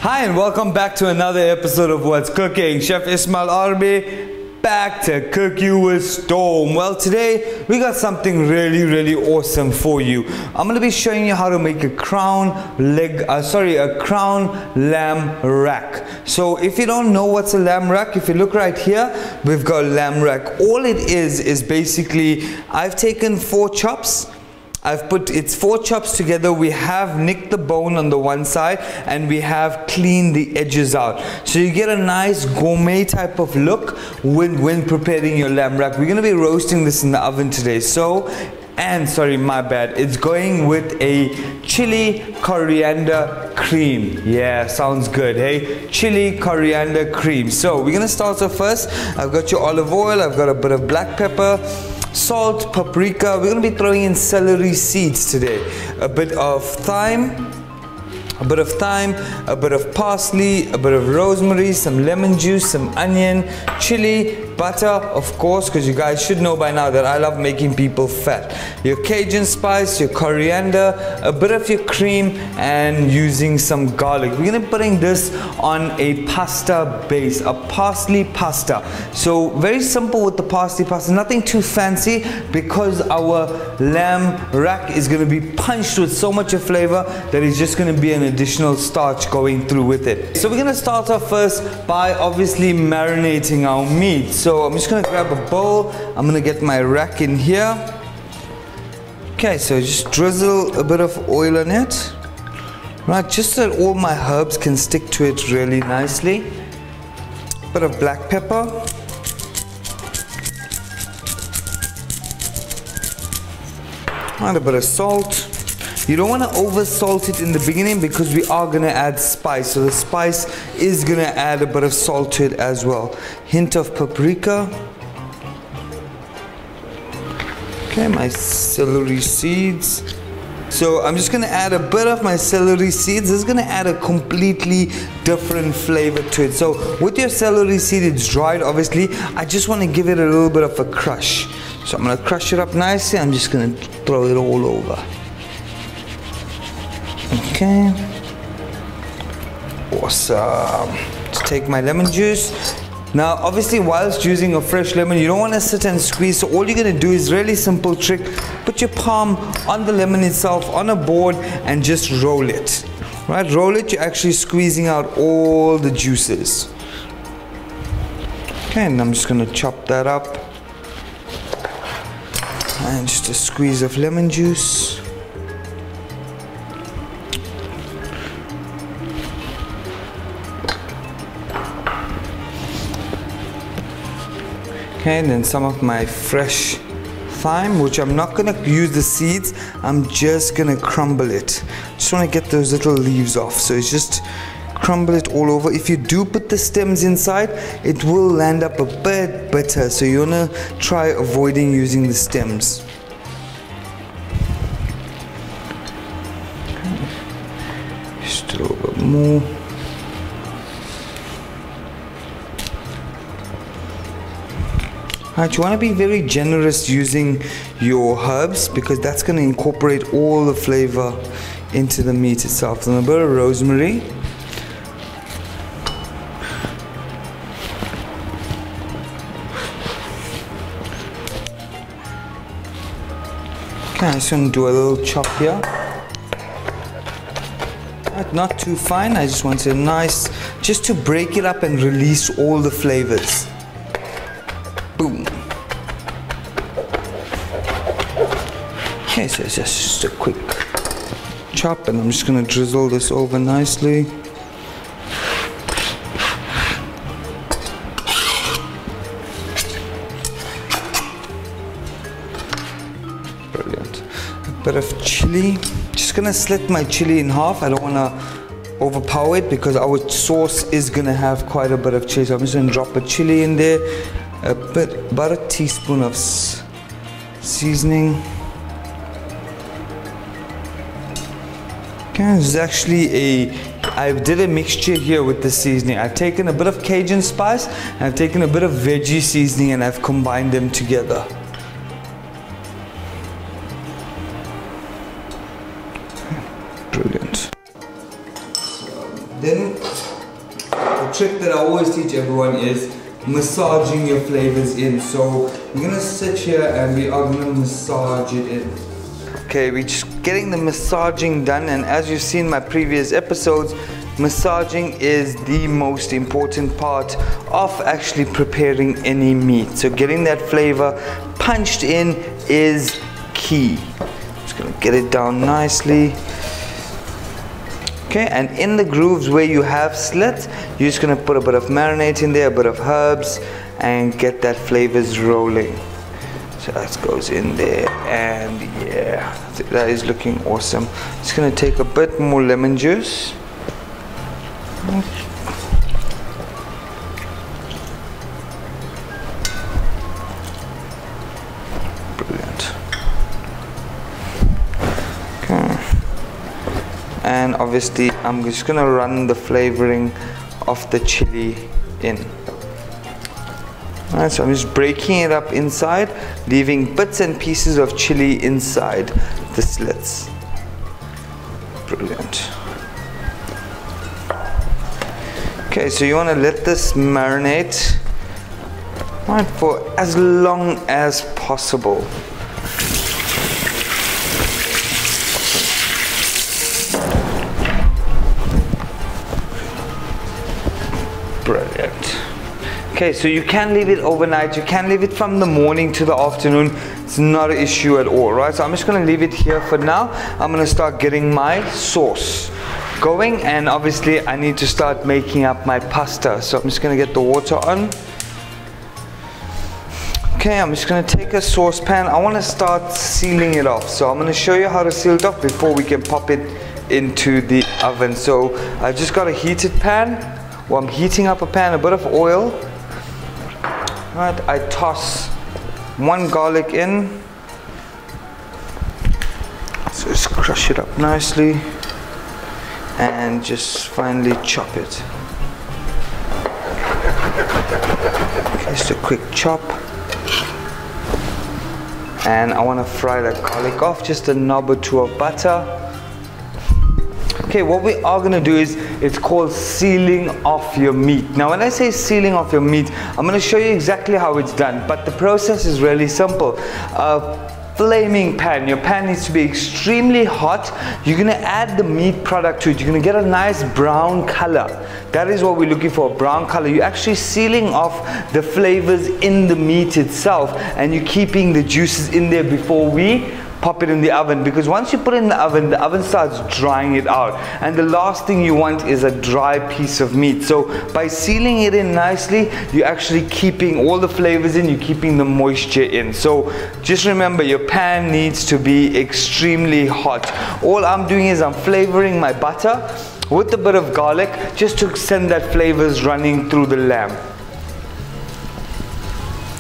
Hi and welcome back to another episode of What's Cooking. Chef Ismail Arbee back to cook you with storm. Well, today we got something really awesome for you. I'm going to be showing you how to make a crown lamb rack. So if you don't know what's a lamb rack, if you look right here, we've got a lamb rack. All it is basically I've taken 4 chops. It's 4 chops together. We have nicked the bone on the one side and we have cleaned the edges out. So you get a nice gourmet type of look when preparing your lamb rack. We're going to be roasting this in the oven today. It's going with a chili coriander cream. Yeah, sounds good, hey? Chili coriander cream. So we're going to start off first. I've got your olive oil. I've got a bit of black pepper, salt, paprika. We're going to be throwing in celery seeds today. A bit of thyme, a bit of parsley, a bit of rosemary, some lemon juice, some onion, chili, butter, of course, because you guys should know by now that I love making people fat. Your Cajun spice, your coriander, a bit of your cream, and using some garlic. We're going to be putting this on a pasta base, a parsley pasta. So very simple with the parsley pasta, nothing too fancy, because our lamb rack is going to be punched with so much of flavor that it's just going to be an additional starch going through with it. So we're going to start off first by obviously marinating our meat. So I'm just going to grab a bowl. I'm going to get my rack in here. Okay, so just drizzle a bit of oil on it. Right, just so that all my herbs can stick to it really nicely. A bit of black pepper. And a bit of salt. You don't want to over salt it in the beginning because we are going to add spice. So the spice is going to add a bit of salt to it as well. Hint of paprika. Okay, my celery seeds. So I'm just going to add a bit of my celery seeds. This is going to add a completely different flavor to it. So with your celery seed, it's dried obviously. I just want to give it a little bit of a crush. So I'm going to crush it up nicely. I'm just going to throw it all over. Okay, awesome. Let's take my lemon juice. Now obviously whilst using a fresh lemon, you don't want to sit and squeeze. So all you're going to do is really simple trick. Put your palm on the lemon itself on a board and just roll it. Right, roll it. You're actually squeezing out all the juices. Okay, and I'm just going to chop that up. And just a squeeze of lemon juice. Okay, and then some of my fresh thyme, which I'm not going to use the seeds, I'm just going to crumble it. Just want to get those little leaves off. So it's just crumble it all over. If you do put the stems inside, it will land up a bit bitter. So you want to try avoiding using the stems. Okay. Just a little bit more. Alright, you want to be very generous using your herbs because that's going to incorporate all the flavor into the meat itself. And a bit of rosemary. Okay, I'm just going to do a little chop here. Right, not too fine, I just want it nice, just to break it up and release all the flavors. Boom. Okay, so it's just a quick chop and I'm just going to drizzle this over nicely. Brilliant. A bit of chili. Just going to slit my chili in half. I don't want to overpower it because our sauce is going to have quite a bit of chili. So I'm just going to drop a chili in there. About a teaspoon of seasoning. Okay, this is actually I did a mixture here with the seasoning. I've taken a bit of Cajun spice and I've taken a bit of veggie seasoning and I've combined them together. Brilliant. Then the trick that I always teach everyone is massaging your flavors in. So we're gonna sit here and we are gonna massage it in. Okay, we're just getting the massaging done, and as you've seen in my previous episodes, massaging is the most important part of actually preparing any meat. So getting that flavor punched in is key. Just gonna get it down nicely. Okay, and in the grooves where you have slits, you're just gonna put a bit of marinade in there, a bit of herbs, and get that flavors rolling. So that goes in there, and yeah, that is looking awesome. Just gonna take a bit more lemon juice. Brilliant. Okay. And obviously I'm just gonna run the flavoring of the chili in. Alright, so I'm just breaking it up inside, leaving bits and pieces of chili inside the slits. Brilliant. Okay, so you want to let this marinate, right, for as long as possible. Brilliant. Okay, so you can leave it overnight, you can leave it from the morning to the afternoon. It's not an issue at all, right? So I'm just going to leave it here for now. I'm going to start getting my sauce going, and obviously I need to start making up my pasta. So I'm just going to get the water on. Okay, I'm just going to take a saucepan. I want to start sealing it off. So I'm going to show you how to seal it off before we can pop it into the oven. So I just got a heated pan. Well, I'm heating up a pan, a bit of oil. Right, I toss one garlic in. So just crush it up nicely and just finally chop it. Okay, just a quick chop. And I want to fry that garlic off, just a knob or two of butter. Okay, what we are going to do is, it's called sealing off your meat. Now when I say sealing off your meat, I'm going to show you exactly how it's done, but the process is really simple. Flaming pan, your pan needs to be extremely hot. You're going to add the meat product to it. You're going to get a nice brown color. That is what we're looking for, a brown color. You're actually sealing off the flavors in the meat itself, and you're keeping the juices in there before we pop it in the oven, because once you put it in the oven starts drying it out, and the last thing you want is a dry piece of meat. So by sealing it in nicely, you're actually keeping all the flavors in, you're keeping the moisture in. So just remember, your pan needs to be extremely hot. All I'm doing is I'm flavoring my butter with a bit of garlic, just to send that flavors running through the lamb.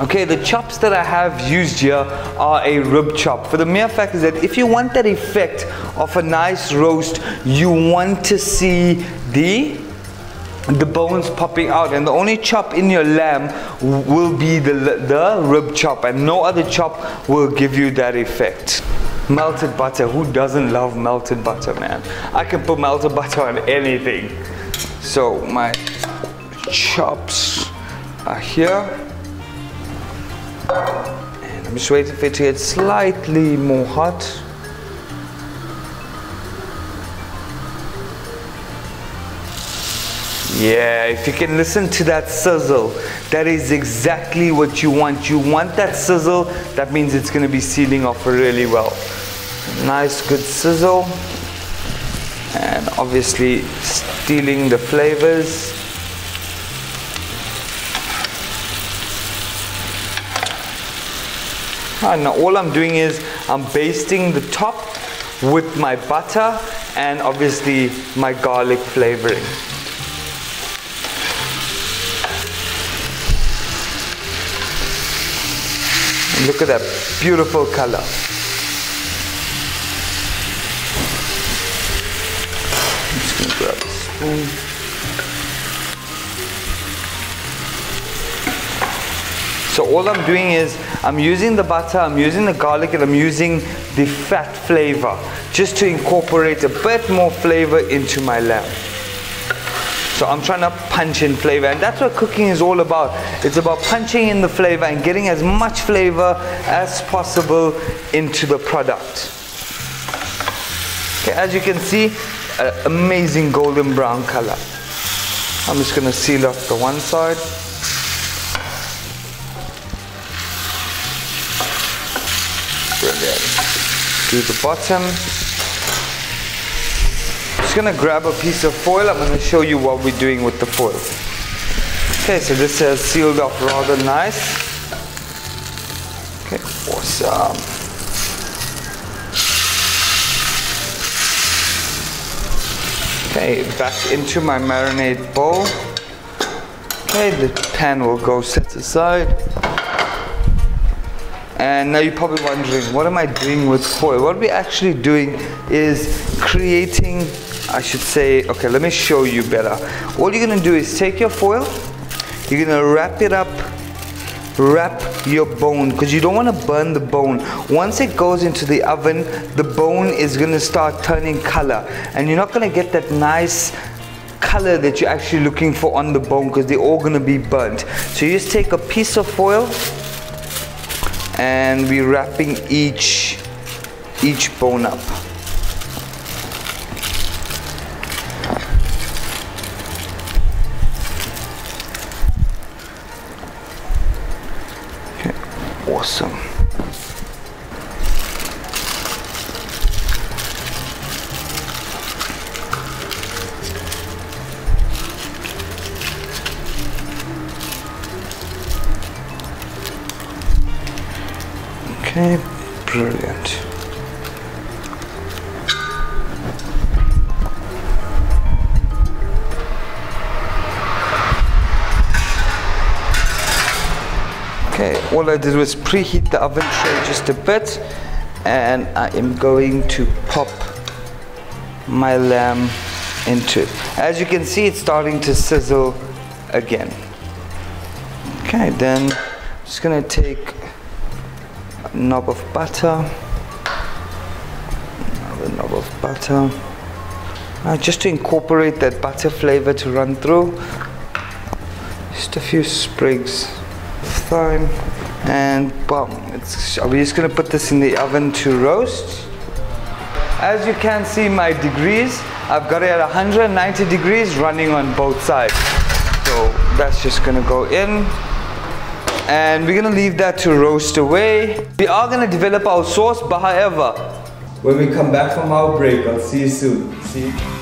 Okay, the chops that I have used here are a rib chop, for the mere fact is that if you want that effect of a nice roast, you want to see the bones popping out, and the only chop in your lamb will be the rib chop, and no other chop will give you that effect. Melted butter, who doesn't love melted butter, man? I can put melted butter on anything. So my chops are here. And I'm just waiting for it to get slightly more hot. Yeah, if you can listen to that sizzle, that is exactly what you want. You want that sizzle, that means it's going to be sealing off really well. Nice good sizzle, and obviously stealing the flavors. And now all I'm doing is I'm basting the top with my butter and obviously my garlic flavoring. And look at that beautiful color. I'm just going to grab a spoon. So all I'm doing is I'm using the butter, I'm using the garlic, and I'm using the fat flavor just to incorporate a bit more flavor into my lamb. So I'm trying to punch in flavor, and that's what cooking is all about. It's about punching in the flavor and getting as much flavor as possible into the product. Okay, as you can see, an amazing golden brown color. I'm just going to seal off the one side. Brilliant. Do the bottom. Just going to grab a piece of foil. I'm going to show you what we're doing with the foil. Okay, so this has sealed off rather nice. Okay, awesome. Okay, back into my marinade bowl. Okay, the pan will go set aside. And now you're probably wondering, what am I doing with foil? What we're actually doing is creating, I should say, okay, let me show you better. All you're gonna do is take your foil, you're gonna wrap it up, wrap your bone, because you don't want to burn the bone. Once it goes into the oven, the bone is going to start turning color, and you're not going to get that nice color that you're actually looking for on the bone, because they're all going to be burnt. So you just take a piece of foil, and we're wrapping each bone up. Awesome. Okay, brilliant. Okay, all I did was preheat the oven tray just a bit, and I am going to pop my lamb into it. As you can see, it's starting to sizzle again. Okay, then I'm just gonna take a knob of butter, another knob of butter, just to incorporate that butter flavor to run through. Just a few sprigs of thyme, and boom, we're just going to put this in the oven to roast. As you can see my degrees, I've got it at 190 degrees running on both sides. So that's just going to go in, and we're going to leave that to roast away. We are going to develop our sauce, but however, when we come back from our break, I'll see you soon. See you.